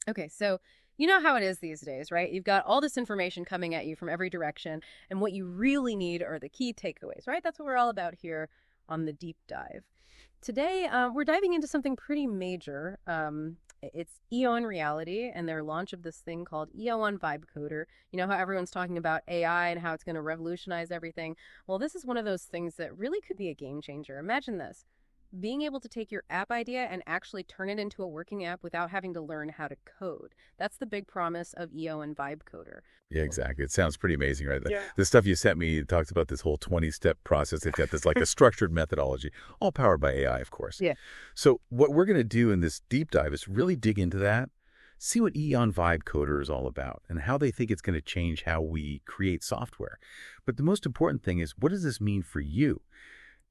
Okay, so you know how it is these days, right? You've got all this information coming at you from every direction, and what you really need are the key takeaways, right? That's what we're all about here on the deep dive. Today, we're diving into something pretty major. It's EON Reality and their launch of this thing called EON Vibe Coder. You know how everyone's talking about AI and how it's going to revolutionize everything? Well, this is one of those things that really could be a game changer. Imagine this: being able to take your app idea and actually turn it into a working app without having to learn how to code. That's the big promise of EON Vibe Coder. Yeah, exactly. It sounds pretty amazing, right? Yeah. The stuff you sent me talks about this whole 20-step process. They've got this like a structured methodology, all powered by AI, of course. Yeah. So what we're going to do in this deep dive is really dig into that, see what EON Vibe Coder is all about and how they think it's going to change how we create software. But the most important thing is, what does this mean for you?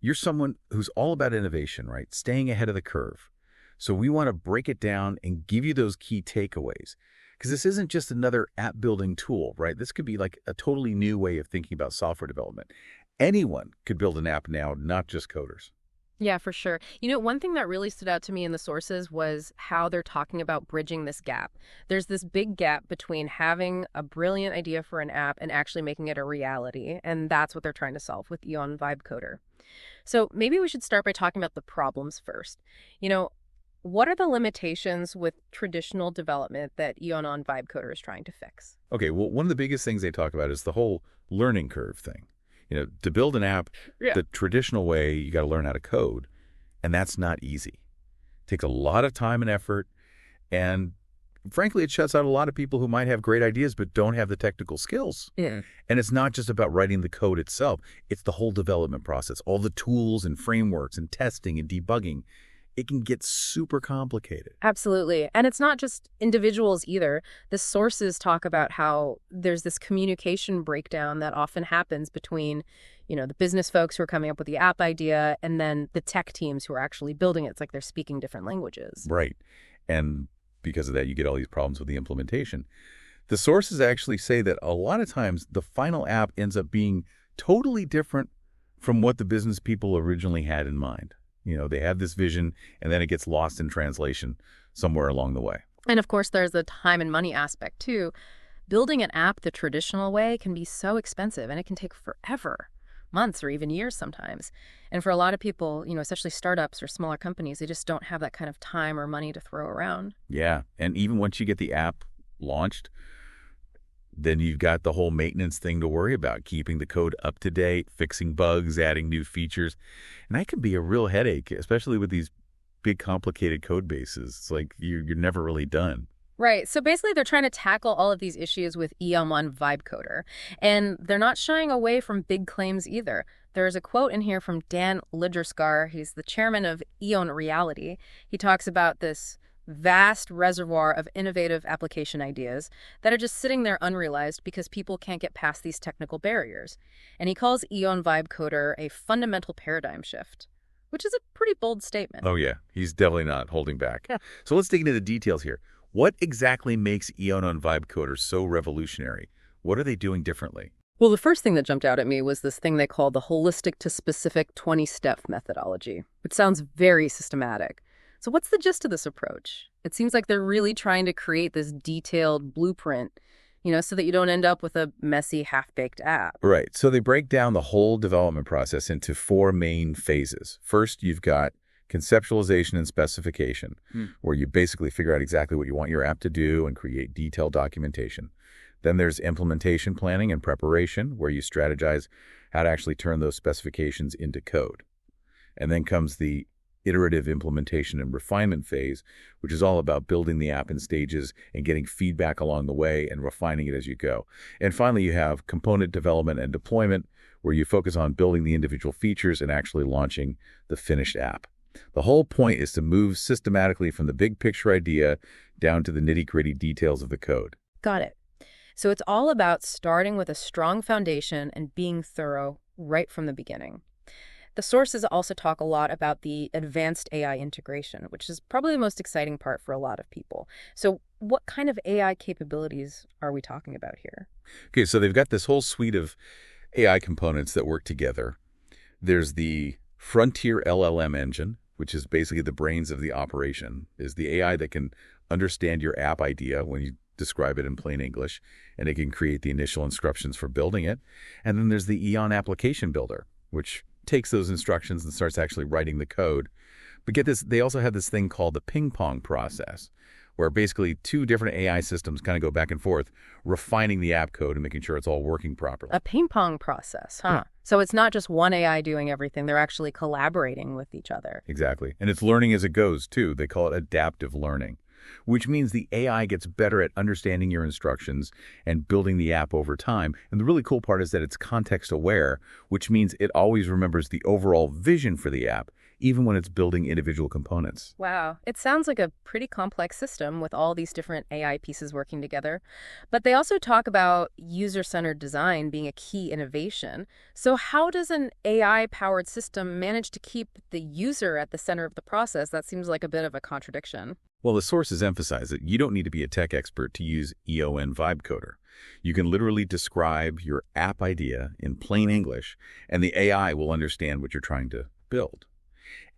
You're someone who's all about innovation, right? Staying ahead of the curve. So we want to break it down and give you those key takeaways. Because this isn't just another app building tool, right? This could be like a totally new way of thinking about software development. Anyone could build an app now, not just coders. Yeah, for sure. You know, one thing that really stood out to me in the sources was how they're talking about bridging this gap. There's this big gap between having a brilliant idea for an app and actually making it a reality. And that's what they're trying to solve with EON Vibe Coder. So maybe we should start by talking about the problems first. You know, what are the limitations with traditional development that EON on Vibe Coder is trying to fix? Okay, well, one of the biggest things they talk about is the whole learning curve thing. To build an app Yeah. the traditional way, you got to learn how to code, and that's not easy. It takes a lot of time and effort, and frankly, it shuts out a lot of people who might have great ideas but don't have the technical skills. Yeah. And it's not just about writing the code itself. It's the whole development process, all the tools and frameworks and testing and debugging. It can get super complicated. Absolutely. And it's not just individuals either. The sources talk about how there's this communication breakdown that often happens between, the business folks who are coming up with the app idea and then the tech teams who are actually building it. It's like they're speaking different languages. Right. And because of that, you get all these problems with the implementation. The sources actually say that a lot of times the final app ends up being totally different from what the business people originally had in mind. They have this vision, and then it gets lost in translation somewhere along the way. And of course, there's the time and money aspect too. Building an app the traditional way can be so expensive, and it can take forever, months or even years sometimes. And for a lot of people, especially startups or smaller companies, they just don't have that kind of time or money to throw around. Yeah, and even once you get the app launched, then you've got the whole maintenance thing to worry about, keeping the code up to date, fixing bugs, adding new features. And that can be a real headache, especially with these big, complicated code bases. It's like you're never really done. Right. So basically, they're trying to tackle all of these issues with EON Vibe Coder. And they're not shying away from big claims either. There's a quote in here from Dan Lidgerskar. He's the chairman of EON Reality. He talks about this vast reservoir of innovative application ideas that are just sitting there unrealized because people can't get past these technical barriers. And he calls EON Vibe Coder a fundamental paradigm shift, which is a pretty bold statement. Oh, yeah. He's definitely not holding back. Yeah. So let's dig into the details here. What exactly makes EON on Vibe Coder so revolutionary? What are they doing differently? Well, the first thing that jumped out at me was this thing they call the holistic to specific 20-step methodology, which sounds very systematic. So what's the gist of this approach? It seems like they're really trying to create this detailed blueprint, so that you don't end up with a messy, half-baked app. Right. So they break down the whole development process into 4 main phases. First, you've got conceptualization and specification, where you basically figure out exactly what you want your app to do and create detailed documentation. Then there's implementation planning and preparation, where you strategize how to actually turn those specifications into code. And then comes the iterative implementation and refinement phase, which is all about building the app in stages and getting feedback along the way and refining it as you go. And finally, you have component development and deployment, where you focus on building the individual features and actually launching the finished app. The whole point is to move systematically from the big picture idea down to the nitty-gritty details of the code. Got it. So it's all about starting with a strong foundation and being thorough right from the beginning. The sources also talk a lot about the advanced AI integration, which is probably the most exciting part for a lot of people. So what kind of AI capabilities are we talking about here? Okay, so they've got this whole suite of AI components that work together. There's the Frontier LLM engine, which is basically the brains of the operation, is the AI that can understand your app idea when you describe it in plain English, and it can create the initial instructions for building it. And then there's the EON application builder, which takes those instructions and starts actually writing the code. But get this, they also have this thing called the ping pong process, where basically two different AI systems kind of go back and forth, refining the app code and making sure it's all working properly. A ping pong process, huh? Yeah. So it's not just one AI doing everything. They're actually collaborating with each other. Exactly. And it's learning as it goes, too. They call it adaptive learning, which means the AI gets better at understanding your instructions and building the app over time. And the really cool part is that it's context aware, which means it always remembers the overall vision for the app, even when it's building individual components. Wow. It sounds like a pretty complex system with all these different AI pieces working together. But they also talk about user-centered design being a key innovation. So how does an AI-powered system manage to keep the user at the center of the process? That seems like a bit of a contradiction. Well, the sources emphasize that you don't need to be a tech expert to use EON Vibe Coder. You can literally describe your app idea in plain English, and the AI will understand what you're trying to build.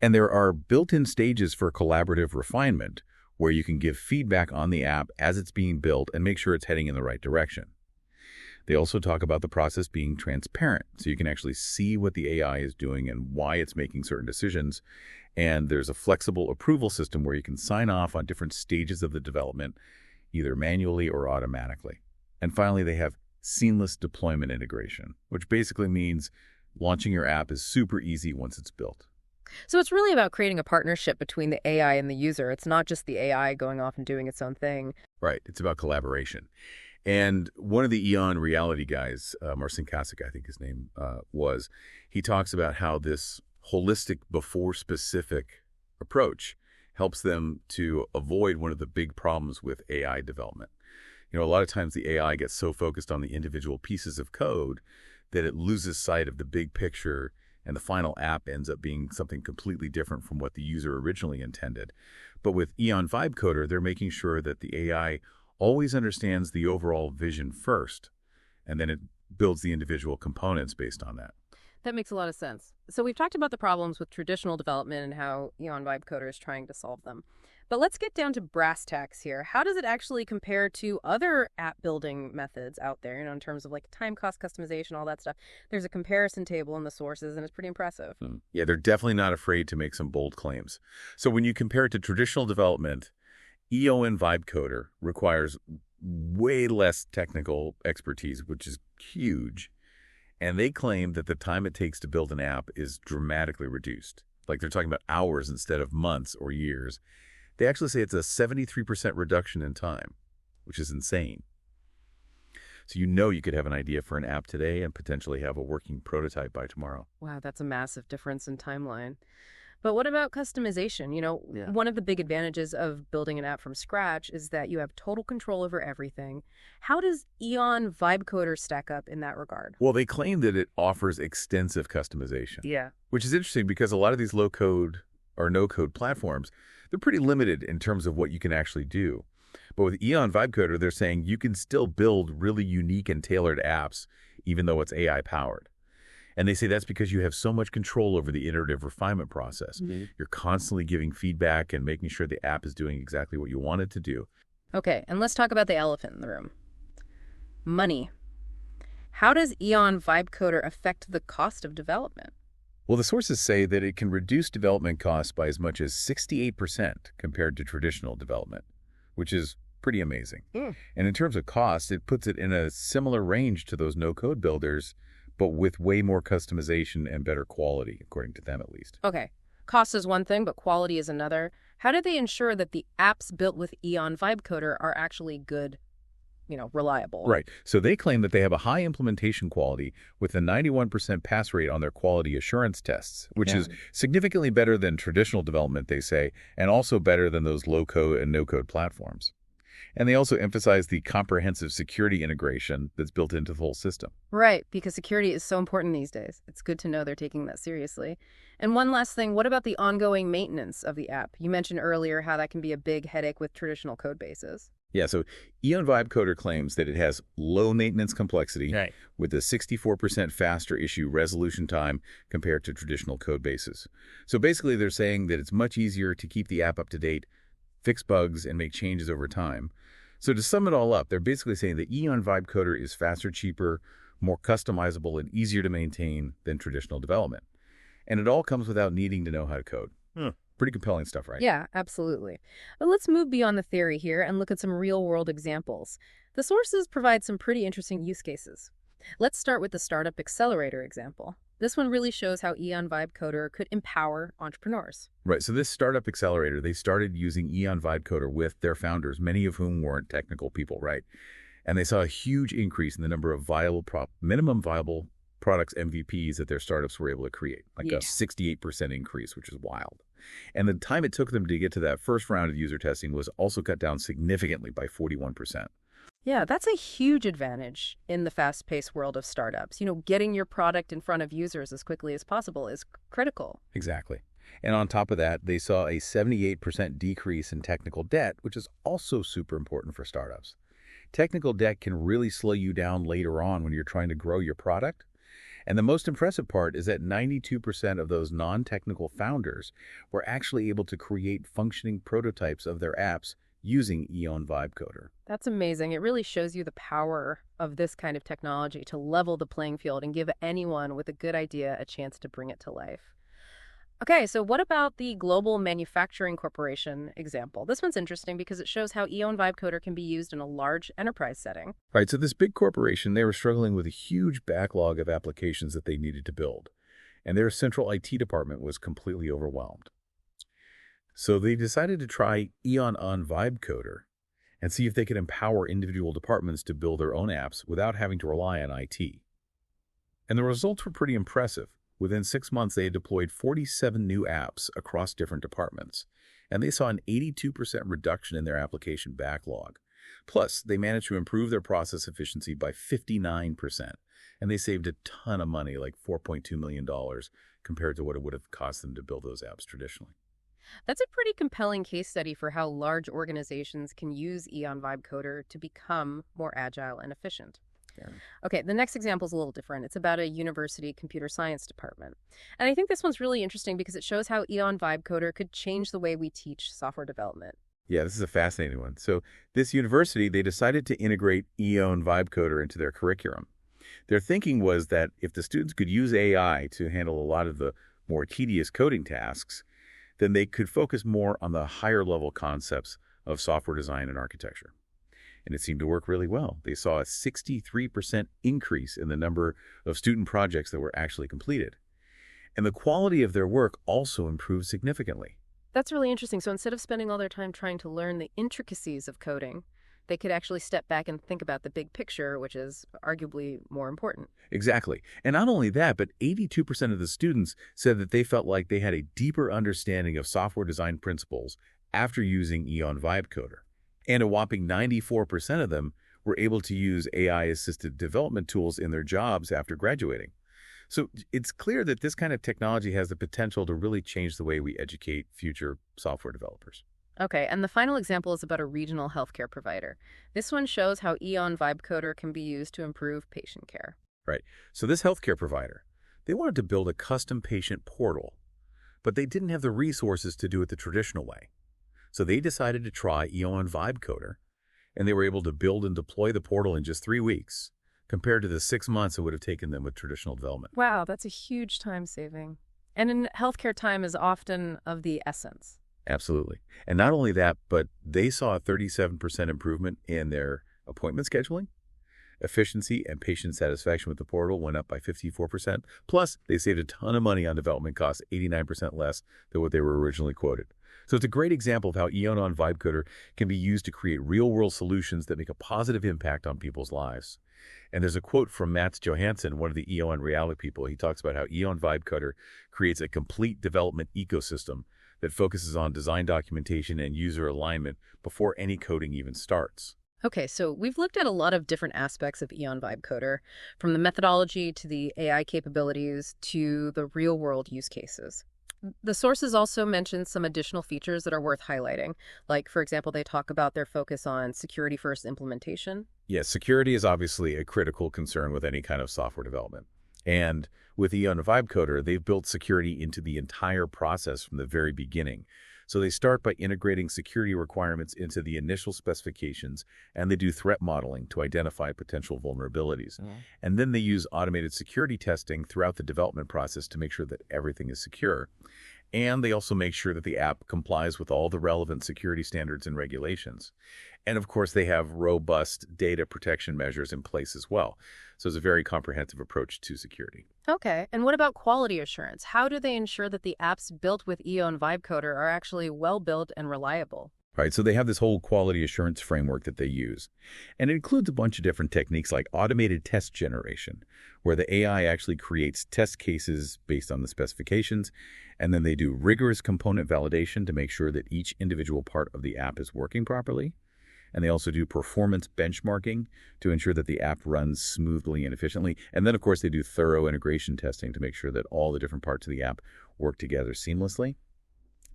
And there are built-in stages for collaborative refinement where you can give feedback on the app as it's being built and make sure it's heading in the right direction. They also talk about the process being transparent, so you can actually see what the AI is doing and why it's making certain decisions. And there's a flexible approval system where you can sign off on different stages of the development, either manually or automatically. And finally, they have seamless deployment integration, which basically means launching your app is super easy once it's built. So it's really about creating a partnership between the AI and the user. It's not just the AI going off and doing its own thing. Right. It's about collaboration. And one of the EON reality guys, Marcin Kasik, I think his name was, he talks about how this holistic before specific approach helps them to avoid one of the big problems with AI development. You know, a lot of times the AI gets so focused on the individual pieces of code that it loses sight of the big picture, and the final app ends up being something completely different from what the user originally intended. But with EON Vibe Coder, they're making sure that the AI always understands the overall vision first, and then it builds the individual components based on that. That makes a lot of sense. So we've talked about the problems with traditional development and how EON Vibe Coder is trying to solve them. But let's get down to brass tacks here. How does it actually compare to other app building methods out there, in terms of like time, cost, customization, all that stuff? There's a comparison table in the sources, and it's pretty impressive. Yeah, they're definitely not afraid to make some bold claims. So when you compare it to traditional development, EON Vibe Coder requires way less technical expertise, which is huge. And they claim that the time it takes to build an app is dramatically reduced. Like they're talking about hours instead of months or years. They actually say it's a 73% reduction in time, which is insane. So you could have an idea for an app today and potentially have a working prototype by tomorrow. Wow, that's a massive difference in timeline. But what about customization? One of the big advantages of building an app from scratch is that you have total control over everything. How does EON Vibe Coder stack up in that regard? Well, they claim that it offers extensive customization. Yeah. Which is interesting because a lot of these low-code or no-code platforms, they're pretty limited in terms of what you can actually do. But with EON Vibe Coder, they're saying you can still build really unique and tailored apps, even though it's AI-powered. And they say that's because you have so much control over the iterative refinement process. Mm-hmm. You're constantly giving feedback and making sure the app is doing exactly what you want it to do. Okay, and let's talk about the elephant in the room. Money. How does EON Vibe Coder affect the cost of development? Well, the sources say that it can reduce development costs by as much as 68% compared to traditional development, which is pretty amazing. And in terms of cost, it puts it in a similar range to those no-code builders, but with way more customization and better quality, according to them at least. Okay. Cost is one thing, but quality is another. How do they ensure that the apps built with EON Vibe Coder are actually good, reliable? Right. So they claim that they have a high implementation quality with a 91% pass rate on their quality assurance tests, which is significantly better than traditional development, they say, and also better than those low-code and no-code platforms. And they also emphasize the comprehensive security integration that's built into the whole system. Right, because security is so important these days. It's good to know they're taking that seriously. And one last thing, what about the ongoing maintenance of the app? You mentioned earlier how that can be a big headache with traditional code bases. Yeah, so EON Vibe Coder claims that it has low maintenance complexity Right. with a 64% faster issue resolution time compared to traditional code bases. So basically, they're saying that it's much easier to keep the app up to date, fix bugs, and make changes over time. So to sum it all up, they're basically saying that EON Vibe Coder is faster, cheaper, more customizable, and easier to maintain than traditional development. And it all comes without needing to know how to code. Hmm. Pretty compelling stuff, right? Yeah, absolutely. But let's move beyond the theory here and look at some real-world examples. The sources provide some pretty interesting use cases. Let's start with the Startup Accelerator example. This one really shows how EON Vibe Coder could empower entrepreneurs. Right. So this startup accelerator, they started using EON Vibe Coder with their founders, many of whom weren't technical people, right? And they saw a huge increase in the number of minimum viable products, MVPs, that their startups were able to create, like Yeah. a 68% increase, which is wild. And the time it took them to get to that first round of user testing was also cut down significantly by 41%. Yeah, that's a huge advantage in the fast-paced world of startups. Getting your product in front of users as quickly as possible is critical. Exactly. And on top of that, they saw a 78% decrease in technical debt, which is also super important for startups. Technical debt can really slow you down later on when you're trying to grow your product. And the most impressive part is that 92% of those non-technical founders were actually able to create functioning prototypes of their apps using EON Vibe Coder. That's amazing. It really shows you the power of this kind of technology to level the playing field and give anyone with a good idea a chance to bring it to life. Okay, so what about the Global Manufacturing Corporation example? This one's interesting because it shows how EON Vibe Coder can be used in a large enterprise setting. Right, so this big corporation, they were struggling with a huge backlog of applications that they needed to build, and their central IT department was completely overwhelmed. So they decided to try EON on Vibe Coder and see if they could empower individual departments to build their own apps without having to rely on IT. And the results were pretty impressive. Within 6 months, they had deployed 47 new apps across different departments, and they saw an 82% reduction in their application backlog. Plus, they managed to improve their process efficiency by 59%, and they saved a ton of money, like $4.2 million, compared to what it would have cost them to build those apps traditionally. That's a pretty compelling case study for how large organizations can use EON Vibe Coder to become more agile and efficient. Yeah. Okay, the next example is a little different. It's about a university computer science department. And I think this one's really interesting because it shows how EON Vibe Coder could change the way we teach software development. Yeah, this is a fascinating one. So this university, they decided to integrate EON Vibe Coder into their curriculum. Their thinking was that if the students could use AI to handle a lot of the more tedious coding tasks, then they could focus more on the higher level concepts of software design and architecture. And it seemed to work really well. They saw a 63% increase in the number of student projects that were actually completed. And the quality of their work also improved significantly. That's really interesting. So instead of spending all their time trying to learn the intricacies of coding, they could actually step back and think about the big picture, which is arguably more important. Exactly. And not only that, but 82% of the students said that they felt like they had a deeper understanding of software design principles after using EON Vibe Coder. And a whopping 94% of them were able to use AI-assisted development tools in their jobs after graduating. So it's clear that this kind of technology has the potential to really change the way we educate future software developers. Okay, and the final example is about a regional healthcare provider. This one shows how EON Vibe Coder can be used to improve patient care. Right. So this healthcare provider, they wanted to build a custom patient portal, but they didn't have the resources to do it the traditional way. So they decided to try EON Vibe Coder, and they were able to build and deploy the portal in just 3 weeks, compared to the 6 months it would have taken them with traditional development. Wow, that's a huge time saving. And in healthcare, time is often of the essence. Absolutely. And not only that, but they saw a 37% improvement in their appointment scheduling. Efficiency and patient satisfaction with the portal went up by 54%. Plus, they saved a ton of money on development costs, 89% less than what they were originally quoted. So it's a great example of how EON on Vibe Coder can be used to create real-world solutions that make a positive impact on people's lives. And there's a quote from Mats Johansson, one of the EON reality people. He talks about how EON Vibe Coder creates a complete development ecosystem that focuses on design documentation and user alignment before any coding even starts. Okay, so we've looked at a lot of different aspects of EON Vibe Coder, from the methodology to the AI capabilities to the real-world use cases. The sources also mention some additional features that are worth highlighting. Like, for example, they talk about their focus on security-first implementation. Yes, security is obviously a critical concern with any kind of software development. And with EON Vibe Coder, they've built security into the entire process from the very beginning. So they start by integrating security requirements into the initial specifications, and they do threat modeling to identify potential vulnerabilities. And then they use automated security testing throughout the development process to make sure that everything is secure. And they also make sure that the app complies with all the relevant security standards and regulations. And of course, they have robust data protection measures in place as well. So it's a very comprehensive approach to security. Okay, and what about quality assurance? How do they ensure that the apps built with EON Vibe Coder are actually well-built and reliable? Right, so they have this whole quality assurance framework that they use. And it includes a bunch of different techniques like automated test generation, where the AI actually creates test cases based on the specifications, and then they do rigorous component validation to make sure that each individual part of the app is working properly. And they also do performance benchmarking to ensure that the app runs smoothly and efficiently. And then, of course, they do thorough integration testing to make sure that all the different parts of the app work together seamlessly.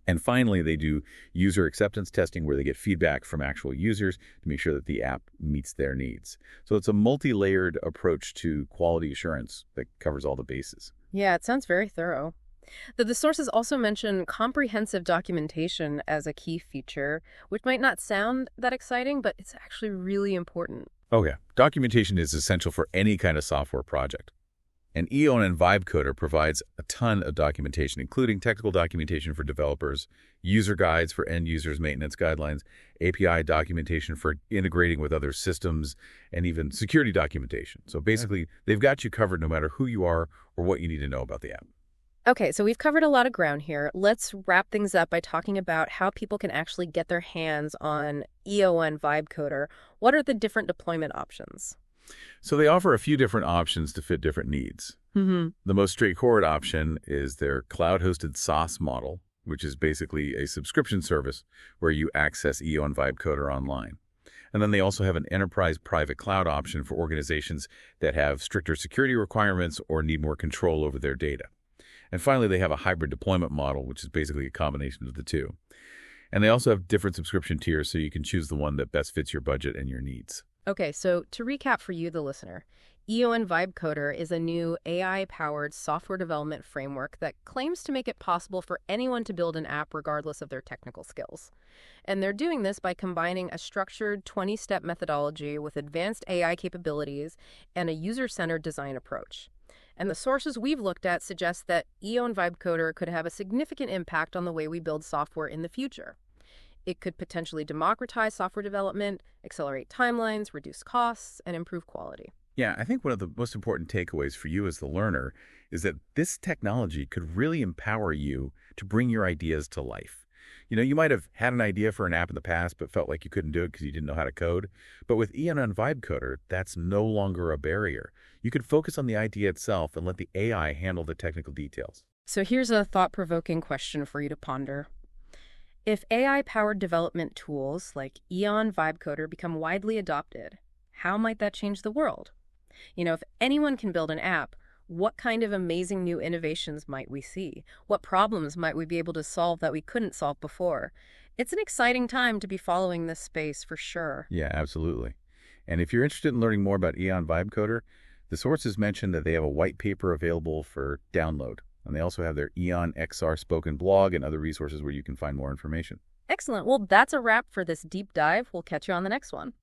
And finally, they do user acceptance testing where they get feedback from actual users to make sure that the app meets their needs. So it's a multi-layered approach to quality assurance that covers all the bases. Yeah, it sounds very thorough. The sources also mention comprehensive documentation as a key feature, which might not sound that exciting, but it's actually really important. Oh yeah, documentation is essential for any kind of software project. And EON and Vibe Coder provides a ton of documentation, including technical documentation for developers, user guides for end users, maintenance guidelines, API documentation for integrating with other systems, and even security documentation. So basically, they've got you covered no matter who you are or what you need to know about the app. Okay, so we've covered a lot of ground here. Let's wrap things up by talking about how people can actually get their hands on EON Vibe Coder. What are the different deployment options? So they offer a few different options to fit different needs. The most straightforward option is their cloud-hosted SaaS model, which is basically a subscription service where you access EON Vibe Coder online. And then they also have an enterprise private cloud option for organizations that have stricter security requirements or need more control over their data. And finally, they have a hybrid deployment model, which is basically a combination of the two. And they also have different subscription tiers, so you can choose the one that best fits your budget and your needs. Okay, so to recap for you, the listener, EON Vibe Coder is a new AI-powered software development framework that claims to make it possible for anyone to build an app regardless of their technical skills. And they're doing this by combining a structured 20-step methodology with advanced AI capabilities and a user-centered design approach. And the sources we've looked at suggest that EON Vibe Coder could have a significant impact on the way we build software in the future. It could potentially democratize software development, accelerate timelines, reduce costs, and improve quality. Yeah, I think one of the most important takeaways for you as the learner is that this technology could really empower you to bring your ideas to life. You know, you might have had an idea for an app in the past, but felt like you couldn't do it because you didn't know how to code. But with EON Vibe Coder, that's no longer a barrier. You can focus on the idea itself and let the AI handle the technical details. So here's a thought-provoking question for you to ponder. If AI-powered development tools like EON Vibe Coder become widely adopted, how might that change the world? You know, if anyone can build an app, what kind of amazing new innovations might we see? What problems might we be able to solve that we couldn't solve before? It's an exciting time to be following this space for sure. Yeah, absolutely. And if you're interested in learning more about EON Vibe Coder, the sources mention that they have a white paper available for download. And they also have their EON XR spoken blog and other resources where you can find more information. Excellent. Well, that's a wrap for this deep dive. We'll catch you on the next one.